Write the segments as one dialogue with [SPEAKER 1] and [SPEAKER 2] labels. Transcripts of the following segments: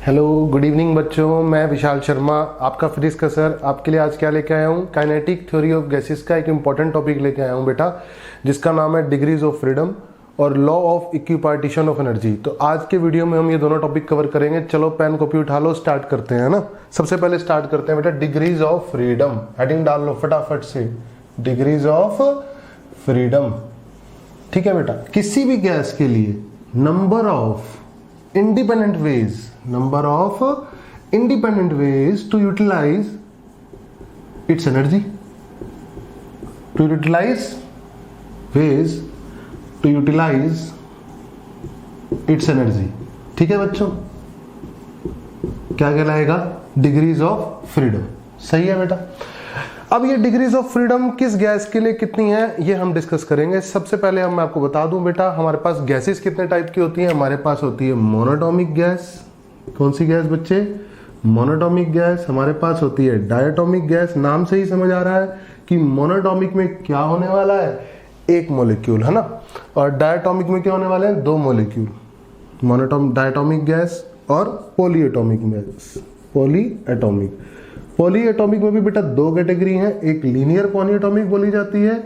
[SPEAKER 1] Hello good evening बच्चों, मैं विशाल शर्मा आपका फिजिक्स का सर आपके लिए आज क्या लेके आया हूँ। काइनेटिक थ्योरी ऑफ गैसेस का एक इंपॉर्टेंट टॉपिक लेके आया हूँ बेटा, जिसका नाम है डिग्रीज ऑफ फ्रीडम और law of equipartition of energy. तो आज के वीडियो में हम ये दोनों टॉपिक कवर करेंगे। चलो पेन कॉपी उठा लो, स्टार्ट करते हैं ना। सबसे पहले स्टार्ट करते हैं बेटा डिग्रीज ऑफ फ्रीडम। हेडिंग डाल लो फटाफट से, डिग्रीज ऑफ फ्रीडम। ठीक है बेटा, किसी भी गैस के लिए number of independent ways to utilize its energy, ठीक है बच्चों, क्या कहलाएगा? Degrees of freedom. सही है बेटा। अब ये डिग्रीज ऑफ फ्रीडम किस गैस के लिए कितनी है ये हम डिस्कस करेंगे। सबसे पहले मैं आपको बता दूं बेटा, हमारे पास गैसेस कितने टाइप की होती हैं। हमारे पास होती है मोनोटॉमिक गैस। कौन सी गैस बच्चे? Monoatomic gas. हमारे पास होती है डायटोमिक गैस। नाम से ही समझ आ रहा है कि मोनोटॉमिक में क्या होने वाला है, एक मॉलिक्यूल, है ना। और डायटोमिक में क्या होने वाले हैं, दो मॉलिक्यूल। डायटोमिक गैस और पॉलीएटॉमिक गैस। पॉलीएटॉमिक में भी बेटा दो कैटेगरी हैं, एक लीनियर पॉलीएटॉमिक बोली जाती है,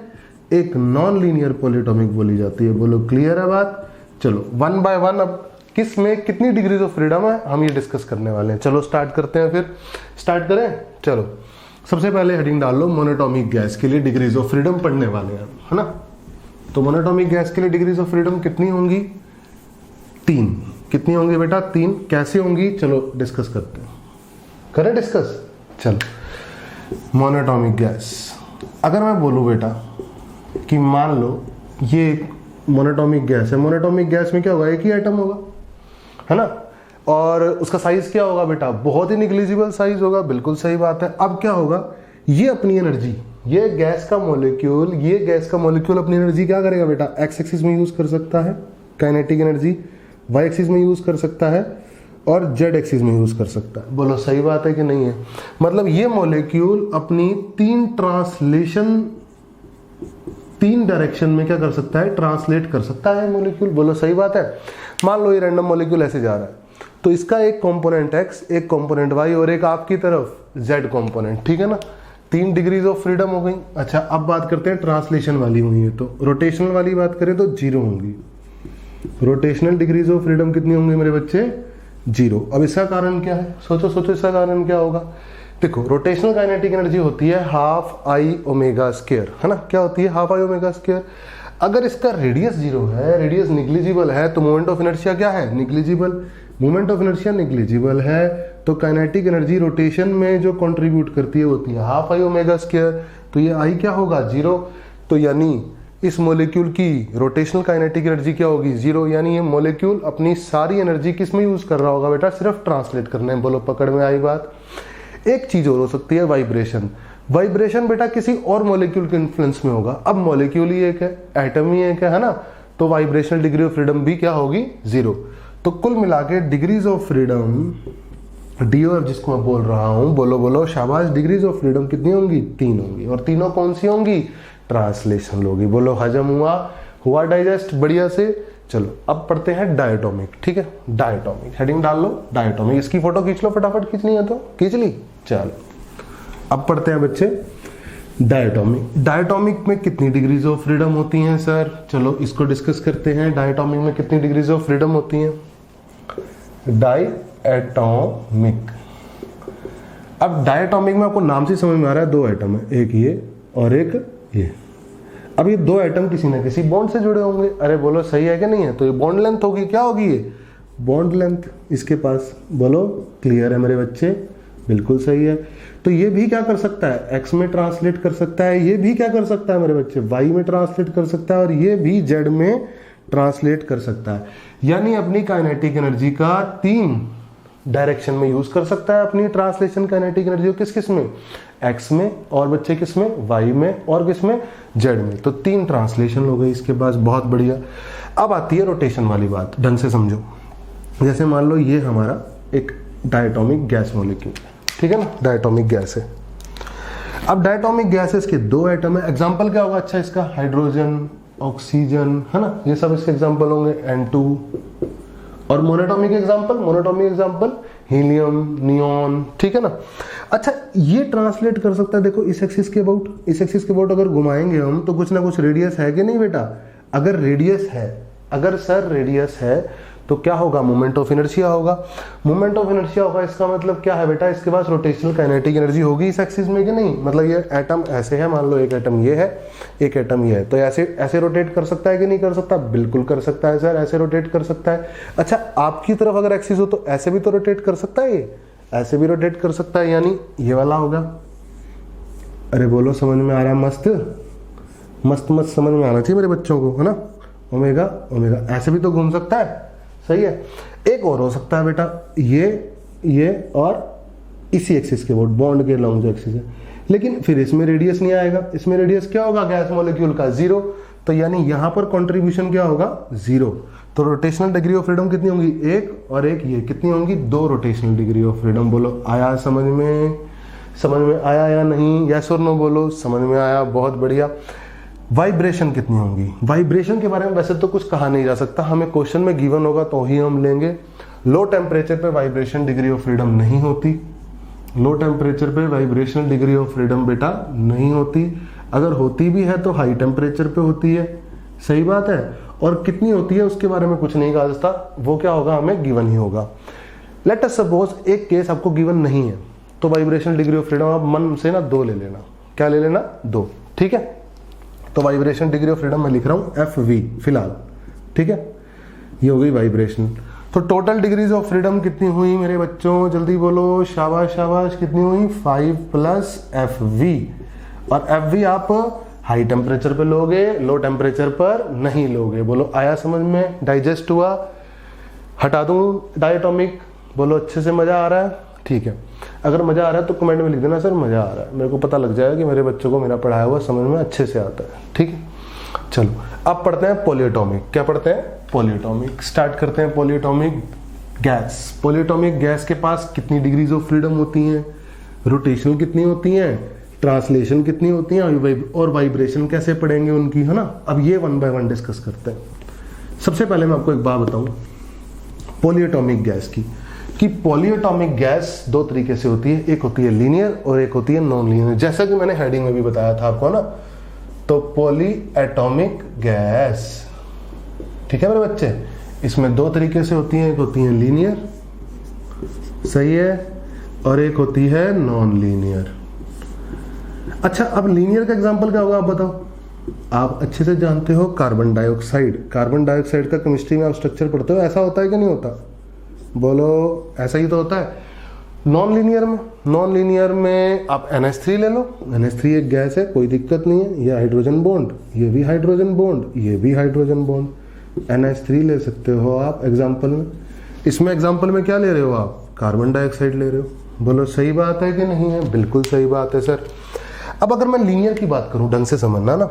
[SPEAKER 1] एक नॉन लीनियर पॉलीएटॉमिक बोली जाती है। बोलो क्लियर है बात? चलो वन बाय वन अब किस में कितनी डिग्रीज ऑफ फ्रीडम है हम ये डिस्कस करने वाले हैं। चलो स्टार्ट करते हैं। फिर स्टार्ट करें। चलो सबसे पहले हेडिंग डाल लो, मोनोटॉमिक गैस के लिए डिग्रीज ऑफ फ्रीडम पढ़ने वाले हैं, है ना। तो मोनोटॉमिक गैस के लिए डिग्रीज ऑफ फ्रीडम कितनी होंगी? 3। कितनी होंगी बेटा? 3। कैसे होंगी चलो डिस्कस करते हैं। करें डिस्कस। चलो मोनोटॉमिक गैस, अगर मैं बोलूं बेटा कि मान लो ये एक मोनोटॉमिक गैस है। मोनोटॉमिक गैस में क्या होगा, एक ही एटम होगा, है ना। और उसका साइज क्या होगा बेटा? बहुत ही निग्लिजिबल साइज होगा। बिल्कुल सही बात है। अब क्या होगा, ये अपनी एनर्जी, ये गैस का मॉलिक्यूल अपनी एनर्जी क्या करेगा बेटा? एक्स एक्सिस में यूज कर सकता है काइनेटिक एनर्जी, वाई एक्सिस में यूज कर सकता है और जेड एक्सिस में यूज कर सकता है। बोलो सही बात है कि नहीं है? मतलब ये मॉलिक्यूल अपनी 3 डायरेक्शन में क्या कर सकता है? ट्रांसलेट कर सकता है मॉलिक्यूल। बोलो सही बात है। मान लो ये रैंडम मॉलिक्यूल ऐसे जा रहा है, तो इसका एक कंपोनेंट एक्स, एक कंपोनेंट वाई और एक आपकी तरफ जेड कंपोनेंट, ठीक है ना। 3 डिग्रीज ऑफ फ्रीडम हो गई। अच्छा अब बात करते हैं ट्रांसलेशन वाली हुई है, तो रोटेशनल वाली बात करें तो 0 होंगी। रोटेशनल डिग्रीज ऑफ फ्रीडम कितनी होंगी मेरे बच्चे? 0। अब इसका कारण क्या है? सोचो इसका कारण क्या होगा। देखो रोटेशनल काइनेटिक एनर्जी होती है हाफ आई ओमेगा स्क्वायर, है ना। क्या होती है? Half I omega square. अगर इसका रेडियस 0 है, रेडियस निग्लिजिबल है, तो मोमेंट ऑफ इनर्शिया क्या है? Negligible. Moment of inertia negligible है तो काइनेटिक एनर्जी रोटेशन में जो कंट्रीब्यूट करती है होती है हाफ आई ओमेगा स्क्वायर। तो ये आई क्या होगा? 0। तो यानी इस मॉलिक्यूल की रोटेशनल काइनेटिक एनर्जी क्या होगी? 0। यानी ये मॉलिक्यूल अपनी सारी एनर्जी किस में यूज कर रहा होगा बेटा? सिर्फ ट्रांसलेट करने में। बोलो पकड़ में आई बात। एक चीज और हो सकती है, वाइब्रेशन। वाइब्रेशन बेटा किसी और मॉलिक्यूल के इन्फ्लुएंस में होगा। अब मॉलिक्यूल ही एक है, एटम ही एक है ना। तो वाइब्रेशनल डिग्री ऑफ फ्रीडम भी क्या होगी? 0। तो कुल मिला के डिग्रीज ऑफ फ्रीडम, DOF जिसको मैं बोल रहा हूं, बोलो शाबाश, डिग्रीज ऑफ फ्रीडम कितनी होंगी? 3 होंगी। और तीनों कौन सी होंगी? ट्रांसलेशन होगी। बोलो हजम हुआ डाइजेस्ट बढ़िया से। चलो अब पढ़ते हैं डायटोमिक। ठीक है, डायटोमिक हेडिंग डाल लो, डायटोमिक। इसकी फोटो खींच लो फटाफट, खींचनी है तो खींच ली। चलो अब पढ़ते हैं बच्चे डायटोमिक। डायटोमिक में कितनी डिग्रीज ऑफ फ्रीडम होती हैं सर? चलो इसको डिस्कस करते हैं। डायटोमिक में कितनी डिग्रीज ऑफ फ्रीडम होती हैं? डायटोमिक। अब डायटोमिक में आपको नाम से समझ में आ रहा है, 2 एटम है, एक ये और एक ये। अब ये 2 एटम किसी ना किसी बॉन्ड से जुड़े होंगे। अरे बोलो सही है कि नहीं है? तो ये बॉन्ड लेंथ होगी। क्या होगी ये? बॉन्ड लेंथ इसके पास। बोलो क्लियर है मेरे बच्चे? बिल्कुल सही है। तो ये भी क्या कर सकता है? एक्स में ट्रांसलेट कर सकता है। ये भी क्या कर सकता है मेरे बच्चे? वाई में ट्रांसलेट कर सकता है। और ये भी जेड में ट्रांसलेट कर सकता है। यानी अपनी काइनेटिक एनर्जी का 3 डायरेक्शन में यूज कर सकता है अपनी ट्रांसलेशन काइनेटिक एनर्जी। किस में? एक्स में, और बच्चे किस में? वाई में, और किस में? जेड में। तो 3 ट्रांसलेशन हो गई इसके पास। बहुत बढ़िया। अब आती है रोटेशन वाली बात, ढंग से समझो। जैसे मान लो ये हमारा एक डायटोमिक गैस मॉलिक्यूल, ठीक है ना, डायटोमिक गैस है। अब डायटोमिक गैसेस के 2 एटम है। एग्जांपल क्या होगा अच्छा इसका? हाइड्रोजन, ऑक्सीजन, है ना, ये सब इसके एग्जांपल होंगे। N2 और मोनोटॉमिक एग्जांपल हीलियम, नियॉन, ठीक है ना। अच्छा, ये ट्रांसलेट कर सकता है, देखो इस एक्सिस के अबाउट अगर घुमाएंगे हम तो कुछ ना कुछ रेडियस है कि नहीं बेटा। अगर रेडियस है, अगर सर रेडियस है तो क्या होगा, मोमेंट ऑफ इनर्शिया होगा। मोमेंट ऑफ इनर्शिया होगा, इसका मतलब क्या है बेटा, इसके पास रोटेशनल काइनेटिक एनर्जी होगी इस एक्सिस में कि नहीं। मतलब ये एटम ऐसे है, मान लो एक एटम ये है, एक एटम ये है, तो ऐसे ऐसे रोटेट कर सकता है कि नहीं कर सकता, बिल्कुल कर सकता है सर, ऐसे रोटेट कर सकता है। अच्छा, आपकी तरफ अगर एक्सिस हो तो ऐसे भी तो रोटेट कर सकता है, ये ऐसे भी रोटेट कर सकता है, यानी ये वाला होगा। अरे बोलो, समझ में आ रहा है? मस्त समझ में आना चाहिए मेरे बच्चों को, है ना। ओमेगा ओमेगा ऐसे भी तो घूम सकता है, सही है। एक और हो सकता है बेटा, ये और इसी एक्सिस के बॉन्ड के लॉन्ग जो एक्सिस है, लेकिन फिर इसमें रेडियस नहीं आएगा। इसमें रेडियस क्या होगा गैस मॉलिक्यूल का, 0। तो यानी यहां पर कंट्रीब्यूशन क्या होगा, 0। तो रोटेशनल डिग्री ऑफ फ्रीडम कितनी होंगी, 1 और 1 ये कितनी होंगी, 2 रोटेशनल डिग्री ऑफ फ्रीडम। बोलो आया समझ में आया या नहीं, यस और नो बोलो, समझ में आया, बहुत बढ़िया। वाइब्रेशन कितनी होंगी, वाइब्रेशन के बारे में वैसे तो कुछ कहा नहीं जा सकता, हमें क्वेश्चन में गिवन होगा तो ही हम लेंगे। लो टेम्परेचर पे वाइब्रेशन डिग्री ऑफ फ्रीडम नहीं होती, लो टेम्परेचर पे वाइब्रेशन डिग्री ऑफ फ्रीडम बेटा नहीं होती। अगर होती भी है तो हाई टेम्परेचर पे होती है, सही बात है। और कितनी होती है उसके बारे में कुछ नहीं कहा जाता, वो क्या होगा हमें गिवन ही होगा। लेट अस सपोज एक केस आपको गिवन नहीं है, तो वाइब्रेशन डिग्री ऑफ फ्रीडम आप मन से ना 2 ले लेना। क्या ले लेना, 2, ठीक है। तो वाइब्रेशन डिग्री ऑफ फ्रीडम मैं लिख रहा हूं FV फिलहाल, ठीक है। ये हो गई वाइब्रेशन। तो टोटल डिग्रीज ऑफ फ्रीडम कितनी हुई मेरे बच्चों, जल्दी बोलो, शाबाश शाबाश, कितनी हुई, 5 + FV। और FV आप हाई टेम्परेचर पे लोगे, लो टेम्परेचर पर नहीं लोगे। बोलो आया समझ में, डाइजेस्ट हुआ, हटा दूं डायटोमिक, बोलो अच्छे से मजा आ रहा है, ठीक है। अगर मजा आ रहा है तो कमेंट में लिख देना सर मजा आ रहा है, मेरे को पता लग जाएगा कि मेरे बच्चों को मेरा पढ़ाया हुआ समझ में अच्छे से आता है, ठीक है। चलो अब पढ़ते हैं पॉलीएटॉमिक। क्या पढ़ते हैं, पॉलीएटॉमिक। स्टार्ट करते हैं पॉलीएटॉमिक गैस। पॉलीएटॉमिक गैस के पास कितनी डिग्रीज ऑफ फ्रीडम होती हैं, रोटेशनल कितनी होती हैं, ट्रांसलेशन कितनी होती हैं, और वाइब्रेशन कैसे पढ़ेंगे उनकी, है ना। अब ये 1 बाय 1 डिस्कस करते हैं। सबसे पहले मैं आपको एक बात बताऊं पॉलीएटॉमिक गैस की, कि पॉलीएटॉमिक गैस 2 तरीके से होती है, एक होती है लीनियर और एक होती है नॉन लीनियर, जैसा कि मैंने हेडिंग में भी बताया था आपको ना। तो पॉलीएटॉमिक गैस, ठीक है मेरे बच्चे, इसमें 2 तरीके से होती हैं, एक होती है लीनियर, सही है, और एक होती है नॉन लीनियर। अच्छा, अब लीनियर का एग्जांपल क्या होगा आप बताओ। आप अच्छे से जानते हो कार्बन डाइऑक्साइड, कार्बन डाइऑक्साइड का केमिस्ट्री में आप स्ट्रक्चर पढ़ते हो, ऐसा होता है कि नहीं होता, बोलो ऐसा ही तो होता है। नॉन लीनियर में आप NH3 ले लो, NH3 एक गैस है, कोई दिक्कत नहीं है, ये हाइड्रोजन बॉन्ड, ये भी हाइड्रोजन बॉन्ड, ये भी हाइड्रोजन बॉन्ड, NH3 ले सकते हो आप एग्जांपल में। इसमें एग्जांपल में क्या ले रहे हो आप, कार्बन डाइऑक्साइड ले रहे हो। बोलो सही बात है कि नहीं है, बिल्कुल सही बात है सर। अब अगर मैं लीनियर की बात करूं, ढंग से समझना ना,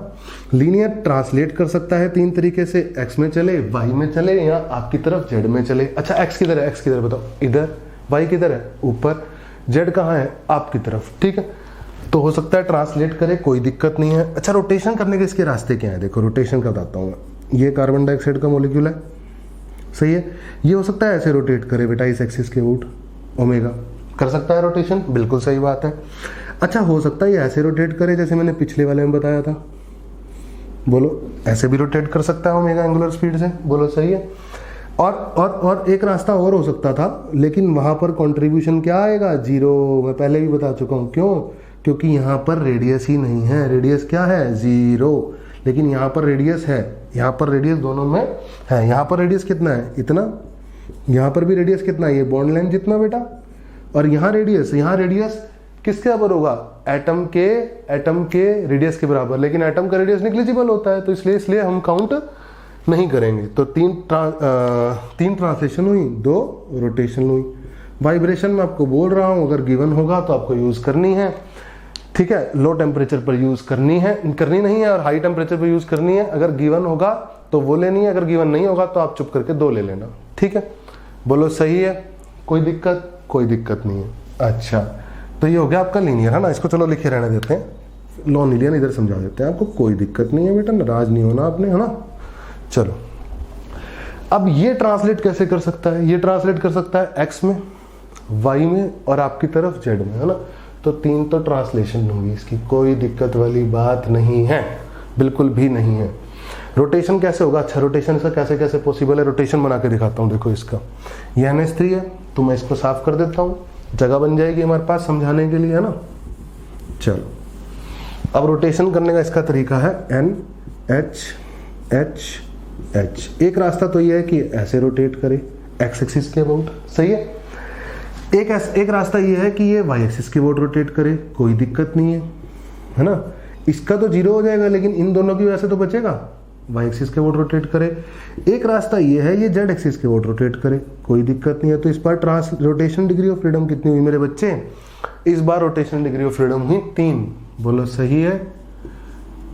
[SPEAKER 1] लीनियर ट्रांसलेट कर सकता है 3 तरीके से, x में चले, y में चले, या आपकी तरफ z में चले। अच्छा x किधर है, x किधर बताओ, इधर, y किधर है, ऊपर, z कहाँ है, आपकी तरफ, ठीक है। तो हो सकता है ट्रांसलेट करे, कोई दिक्कत नहीं है। अच्छा, रोटेशन करने के इसके रास्ते क्या है, देखो रोटेशन का बताता हूँ मैं। ये कार्बन डाइऑक्साइड का मॉलिक्यूल है, सही है, ये हो सकता है ऐसे रोटेट करे बेटा, इस एक्सिस के अबाउट ओमेगा, कर सकता है रोटेशन, बिल्कुल सही बात है। अच्छा, हो सकता है ये ऐसे रोटेट करे जैसे मैंने पिछले वाले में बताया था, बोलो ऐसे भी रोटेट कर सकता है ओमेगा एंगुलर स्पीड से, बोलो सही है। और एक रास्ता और हो सकता था, लेकिन वहां पर कंट्रीब्यूशन क्या आएगा, 0। मैं पहले भी बता चुका हूं, क्यों, क्योंकि यहां पर रेडियस ही नहीं है, रेडियस क्या है, 0, लेकिन यहां पर रेडियस है, यहां पर रेडियस दोनों में है। यहां पर रेडियस कितना है, इतना, यहां पर भी रेडियस कितना है, ये बॉन्ड लेंथ जितना बेटा, और यहां रेडियस किसके बराबर होगा, एटम के रेडियस के बराबर, लेकिन एटम का रेडियस निग्लिजिबल होता है, तो इसलिए हम काउंट नहीं करेंगे। तो 3 ट्रांसलेशन हुई, 2 रोटेशन हुई। वाइब्रेशन में आपको बोल रहा हूं, अगर गिवन होगा तो आपको यूज करनी है, ठीक है। लो टेम्परेचर पर यूज करनी नहीं है, और हाई टेम्परेचर पर यूज करनी है। अगर गिवन होगा तो वो लेनी है, अगर गिवन नहीं होगा तो आप चुप करके 2 ले लेना, ठीक है। बोलो सही है, कोई दिक्कत नहीं है। अच्छा, तो ये हो गया आपका लीनियर, है ना, इसको चलो लिखे रहने देते हैं, नॉन लीनियर इधर समझा देते हैं आपको, कोई दिक्कत नहीं है बेटा, नाराज नहीं होना आपने, है ना। चलो अब ये ट्रांसलेट कैसे कर सकता है? ये ट्रांसलेट कर सकता है एक्स में, वाई में और आपकी तरफ जेड में, है ना। तो 3 तो ट्रांसलेशन होगी इसकी, कोई दिक्कत वाली बात नहीं है, बिल्कुल भी नहीं है। रोटेशन कैसे होगा? अच्छा, रोटेशन इसका कैसे कैसे पॉसिबल है, रोटेशन बना के दिखाता हूँ। देखो इसका ये NH3 है, तो मैं इसको साफ कर देता हूँ, जगह बन जाएगी हमारे पास समझाने के लिए, है ना। चलो, अब रोटेशन करने का इसका तरीका है NH H। एक रास्ता तो ये है कि ऐसे रोटेट करे एक्स एक्सिस के अबाउट, सही है। एक रास्ता ये है कि ये वाई एक्सिस के अबाउट रोटेट करे, कोई दिक्कत नहीं है ना। इसका तो 0 हो जाएगा, लेकिन इन दोनों की वजह से तो बचेगा, वाई एक्सिस के अबाउट रोटेट करे। एक रास्ता ये है ये जेड एक्सिस के अबाउट रोटेट करे, कोई दिक्कत नहीं है। तो इस बार रोटेशन डिग्री ऑफ फ्रीडम कितनी हुई मेरे बच्चे? इस बार रोटेशन डिग्री ऑफ फ्रीडम हुई 3, बोलो सही है।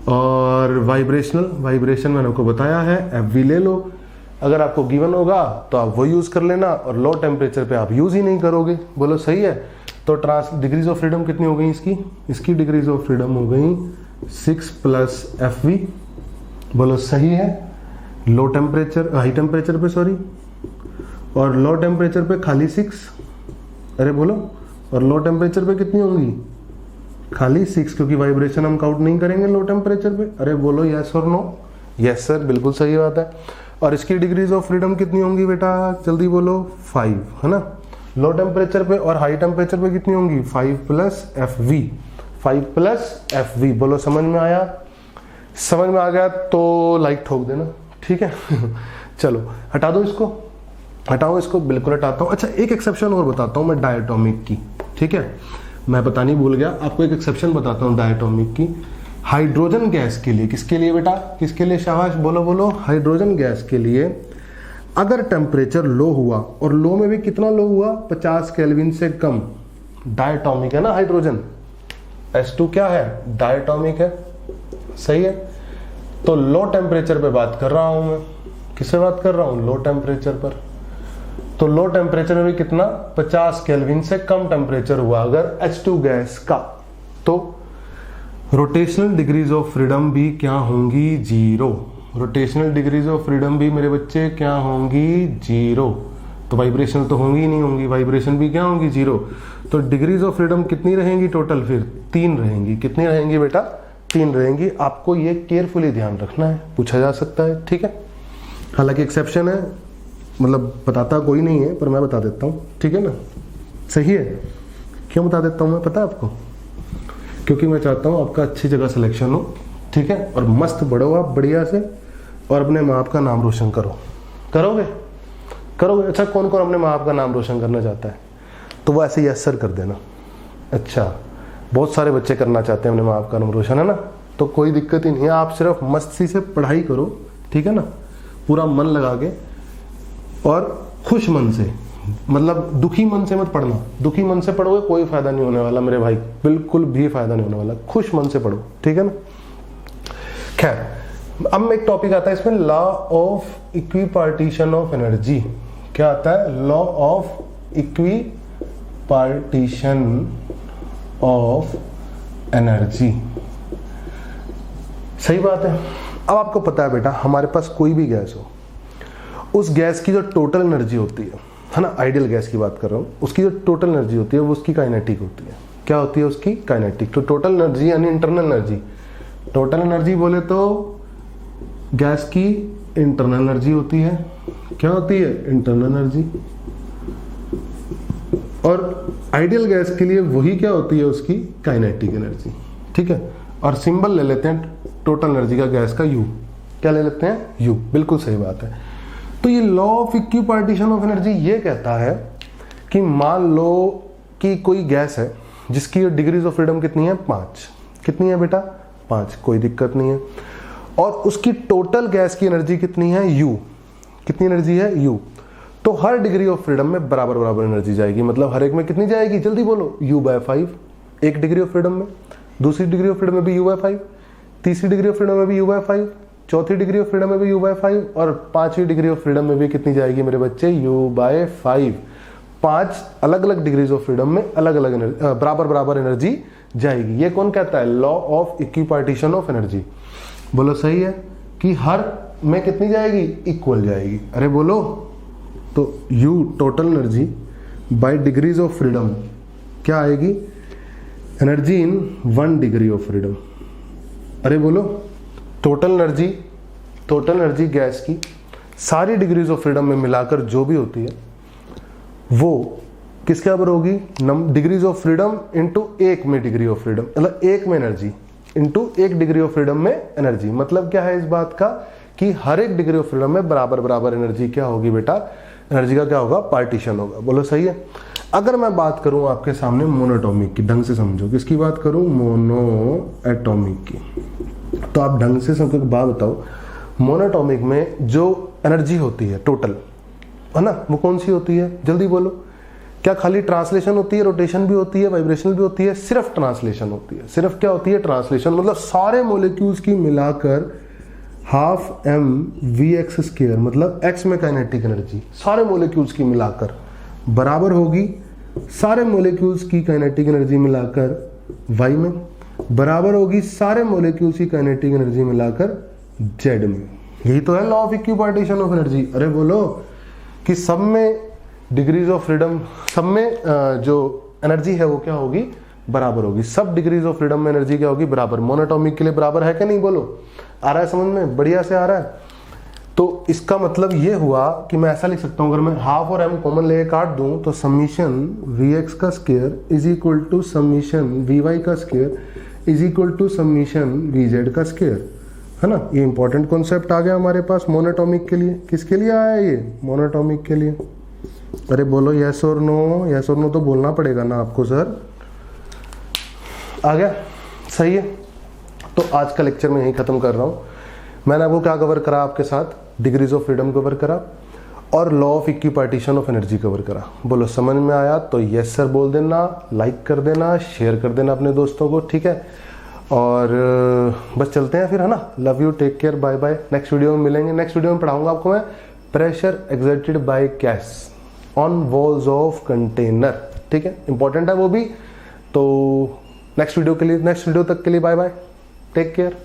[SPEAKER 1] और वाइब्रेशन मैंने आपको बताया है, FV ले लो। अगर आपको गिवन होगा तो आप वो यूज कर लेना, और लो टेम्परेचर पे आप यूज ही नहीं करोगे, बोलो सही है। तो डिग्रीज ऑफ फ्रीडम कितनी हो गई इसकी डिग्रीज ऑफ फ्रीडम हो गई 6 + FV, बोलो सही है। हाई टेम्परेचर पे सॉरी, और लो टेम्परेचर पे खाली 6, अरे बोलो, और लो टेम्परेचर पे कितनी होंगी? खाली 6, क्योंकि वाइब्रेशन हम काउंट नहीं करेंगे लो टेम्परेचर पे। अरे बोलो यस और नो? यस सर, बिल्कुल सही बात है। और इसकी डिग्रीज ऑफ फ्रीडम कितनी होंगी बेटा? जल्दी बोलो, 5, है ना। लो टेम्परेचर पे और हाई टेम्परेचर पे कितनी होंगी? 5 + FV, 5 + FV, बोलो समझ में आया? समझ में आ गया तो लाइक ठोक देना, ठीक है। चलो हटा दो इसको, हटाओ इसको, बिल्कुल हटाता हूँ। अच्छा, एक एक्सेप्शन और बताता हूँ मैं डायटोमिक की, ठीक है। मैं बतानी भूल गया, आपको एक एक्सेप्शन बताता हूँ डायटोमिक की। हाइड्रोजन गैस के लिए, किसके लिए बेटा? किसके लिए? शाबाश, बोलो बोलो। हाइड्रोजन गैस के लिए अगर टेम्परेचर लो हुआ, और लो में भी कितना लो हुआ? 50 केल्विन से कम, डायटोमिक है ना हाइड्रोजन। H2 क्या है? डायटोमिक है, सही है। तो लो टेम्परेचर पे बात कर रहा हूं मैं, किससे बात कर रहा हूं? लो टेम्परेचर पर। तो लो टेम्परेचर में भी कितना? 50 केल्विन से कम टेम्परेचर हुआ अगर H2 गैस का, तो रोटेशनल डिग्रीज ऑफ फ्रीडम भी क्या होंगी? 0। रोटेशनल डिग्रीज ऑफ फ्रीडम भी मेरे बच्चे क्या होंगी? 0। तो वाइब्रेशन तो होंगी ही नहीं होंगी, वाइब्रेशन भी क्या होंगी? 0। तो डिग्रीज ऑफ फ्रीडम कितनी रहेंगी टोटल? फिर 3 रहेंगी। कितनी रहेंगी बेटा? 3 रहेंगी। आपको ये केयरफुली ध्यान रखना है, पूछा जा सकता है, ठीक है। हालांकि एक्सेप्शन है, मतलब बताता कोई नहीं है, पर मैं बता देता हूँ, ठीक है ना। सही है। क्यों बता देता हूँ मैं, पता है आपको? क्योंकि मैं चाहता हूँ आपका अच्छी जगह सिलेक्शन हो, ठीक है, और मस्त बढ़ो आप बढ़िया से, और अपने माँ बाप का नाम रोशन करो। करोगे? करोगे। अच्छा, कौन कौन अपने माँ बाप का नाम रोशन करना चाहता है? तो वो ऐसे यस सर कर देना। अच्छा, बहुत सारे बच्चे करना चाहते हैं अपने माँ बाप का नाम रोशन, है ना। तो कोई दिक्कत ही नहीं है, आप सिर्फ मस्ती से पढ़ाई करो, ठीक है ना, पूरा मन लगा के, और खुश मन से, मतलब दुखी मन से मत पढ़ना। दुखी मन से पढ़ोगे कोई फायदा नहीं होने वाला मेरे भाई, बिल्कुल भी फायदा नहीं होने वाला। खुश मन से पढ़ो, ठीक है ना। खैर, अब एक टॉपिक आता है इसमें, law of equipartition of energy. क्या आता है? Law of equipartition of energy. सही बात है। अब आपको पता है बेटा, हमारे पास कोई भी गैस हो, उस गैस की जो टोटल एनर्जी होती है ना, आइडियल गैस की बात कर रहा हूं, उसकी जो टोटल एनर्जी होती है वो उसकी काइनेटिक होती है। क्या होती है उसकी? काइनेटिक। तो टोटल एनर्जी यानी इंटरनल एनर्जी। टोटल एनर्जी बोले तो गैस की इंटरनल एनर्जी होती है। क्या होती है? Internal energy. और आइडियल गैस के लिए वही क्या होती है? उसकी काइनेटिक एनर्जी, ठीक है। और सिंबल ले लेते हैं टोटल एनर्जी का गैस का, U। क्या ले लेते हैं? U। बिल्कुल सही बात है। तो ये law of equipartition of energy ये कहता है कि मान लो कि कोई गैस है जिसकी डिग्रीज ऑफ फ्रीडम कितनी है? 5। कितनी है बेटा? 5। कोई दिक्कत नहीं है। और उसकी टोटल गैस की एनर्जी कितनी है? U। कितनी एनर्जी है? U। तो हर डिग्री ऑफ फ्रीडम में बराबर बराबर एनर्जी जाएगी। मतलब हर एक में कितनी जाएगी? जल्दी बोलो। U/5। एक डिग्री ऑफ फ्रीडम में, दूसरी डिग्री ऑफ फ्रीडम में भी U/5, तीसरी डिग्री ऑफ फ्रीडम में भी U/5, चौथी डिग्री ऑफ फ्रीडम में भी U/5, और 5वीं डिग्री ऑफ फ्रीडम में भी कितनी जाएगी मेरे बच्चे? U/5। 5 अलग अलग डिग्रीज ऑफ फ्रीडम में अलग अलग बराबर बराबर एनर्जी जाएगी। ये कौन कहता है? Law of equipartition of energy. बोलो सही है। कि हर में कितनी जाएगी, इक्वल जाएगी। अरे बोलो, तो U total energy by degrees of freedom क्या आएगी, energy in 1 degree of freedom. अरे बोलो, टोटल एनर्जी गैस की सारी डिग्रीज ऑफ फ्रीडम में मिलाकर जो भी होती है वो किसके बराबर होगी, डिग्रीज ऑफ फ्रीडम इंटू 1 में डिग्री ऑफ फ्रीडम, मतलब 1 में energy into 1 degree of freedom में एनर्जी। मतलब क्या है इस बात का कि हर एक डिग्री ऑफ फ्रीडम में बराबर बराबर एनर्जी क्या होगी बेटा, एनर्जी का क्या होगा, पार्टीशन होगा। बोलो सही है। अगर मैं बात करूं आपके सामने मोनोटॉमिक की, ढंग से समझो, किसकी बात करूं, मोनो एटॉमिक की, तो आप ढंग से समझो। एक बात बताओ, मोनोटॉमिक में जो एनर्जी होती है टोटल, है ना, वो कौन सी होती है, जल्दी बोलो। क्या खाली ट्रांसलेशन होती है, रोटेशन भी होती है, वाइब्रेशनल भी होती है, सिर्फ ट्रांसलेशन होती है, सिर्फ क्या होती है, ट्रांसलेशन। मतलब सारे मोलिक्यूल्स की मिलाकर half m v x square, मतलब एक्स में काइनेटिक एनर्जी सारे मोलिक्यूल्स की मिलाकर बराबर होगी सारे मोलिक्यूल्स की काइनेटिक एनर्जी मिलाकर वाई में, बराबर होगी सारे मोलिक्यूल्स की काइनेटिक एनर्जी मिलाकर जेड में। यही तो है law of equipartition of energy. अरे बोलो कि सब में डिग्रीज ऑफ फ्रीडम, सब में जो एनर्जी है वो क्या होगी, बराबर होगी। सब डिग्रीज ऑफ फ्रीडम में एनर्जी क्या होगी, बराबर। मोनोटॉमिक के लिए बराबर है कि नहीं, बोलो। आ रहा है समझ में, बढ़िया से आ रहा है। तो इसका मतलब ये हुआ कि मैं ऐसा लिख सकता हूं, अगर मैं हाफ और एम कॉमन लेके काट दूं तो समीशन वी एक्स का square is equal to summation v y का square is equal to summation v z का स्क्वायर, है ना। ये इंपॉर्टेंट कॉन्सेप्ट आ गया हमारे पास मोनोटॉमिक के लिए। किसके लिए आया ये, मोनोटॉमिक के लिए। अरे बोलो यस और नो, यस और नो तो बोलना पड़ेगा ना आपको सर। आ गया, सही है। तो आज का लेक्चर मैं यहीं खत्म कर रहा हूं। मैंने आपको क्या कवर करा, आपके साथ डिग्रीज ऑफ फ्रीडम कवर करा और law of equipartition of energy cover करा। बोलो समझ में आया तो यस सर बोल देना, लाइक कर देना, शेयर कर देना अपने दोस्तों को, ठीक है। और बस चलते हैं फिर, है ना। Love you, take care, bye bye. Next video में मिलेंगे। नेक्स्ट वीडियो में पढ़ाऊंगा आपको मैं pressure exerted by gas on walls of container, ठीक है, इंपॉर्टेंट है वो भी। तो नेक्स्ट वीडियो तक के लिए बाय बाय, टेक केयर।